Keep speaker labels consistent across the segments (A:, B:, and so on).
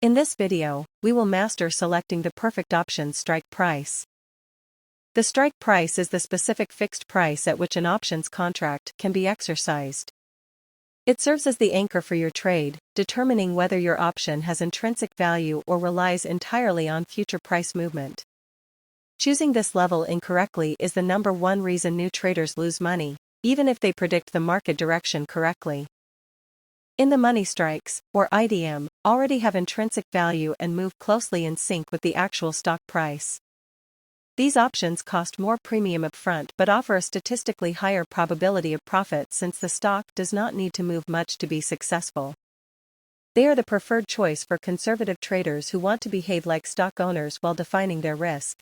A: In this video, we will master selecting the perfect option strike price. The strike price is the specific fixed price at which an options contract can be exercised. It serves as the anchor for your trade, determining whether your option has intrinsic value or relies entirely on future price movement. Choosing this level incorrectly is the number one reason new traders lose money, even if they predict the market direction correctly. In the money strikes, or IDM, already have intrinsic value and move closely in sync with the actual stock price. These options cost more premium upfront but offer a statistically higher probability of profit since the stock does not need to move much to be successful. They are the preferred choice for conservative traders who want to behave like stock owners while defining their risk.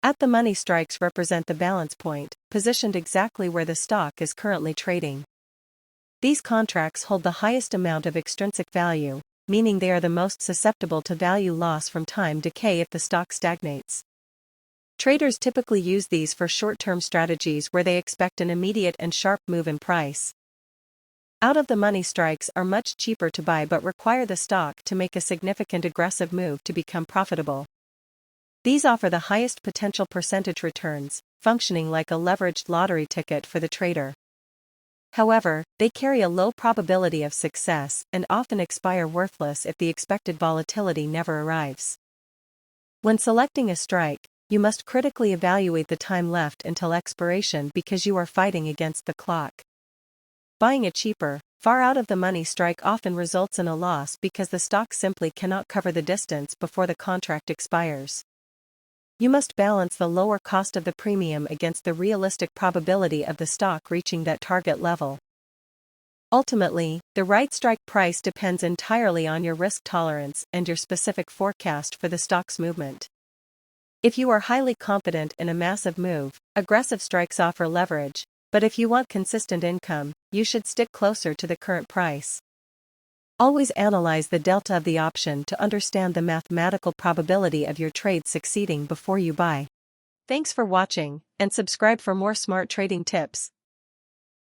A: At the money strikes represent the balance point, positioned exactly where the stock is currently trading. These contracts hold the highest amount of extrinsic value, meaning they are the most susceptible to value loss from time decay if the stock stagnates. Traders typically use these for short-term strategies where they expect an immediate and sharp move in price. Out-of-the-money strikes are much cheaper to buy but require the stock to make a significant aggressive move to become profitable. These offer the highest potential percentage returns, functioning like a leveraged lottery ticket for the trader. However, they carry a low probability of success and often expire worthless if the expected volatility never arrives. When selecting a strike, you must critically evaluate the time left until expiration because you are fighting against the clock. Buying a cheaper, far out-of-the-money strike often results in a loss because the stock simply cannot cover the distance before the contract expires. You must balance the lower cost of the premium against the realistic probability of the stock reaching that target level. Ultimately, the right strike price depends entirely on your risk tolerance and your specific forecast for the stock's movement. If you are highly confident in a massive move, aggressive strikes offer leverage, but if you want consistent income, you should stick closer to the current price. Always analyze the delta of the option to understand the mathematical probability of your trade succeeding before you buy. Thanks for watching, and subscribe for more smart trading tips.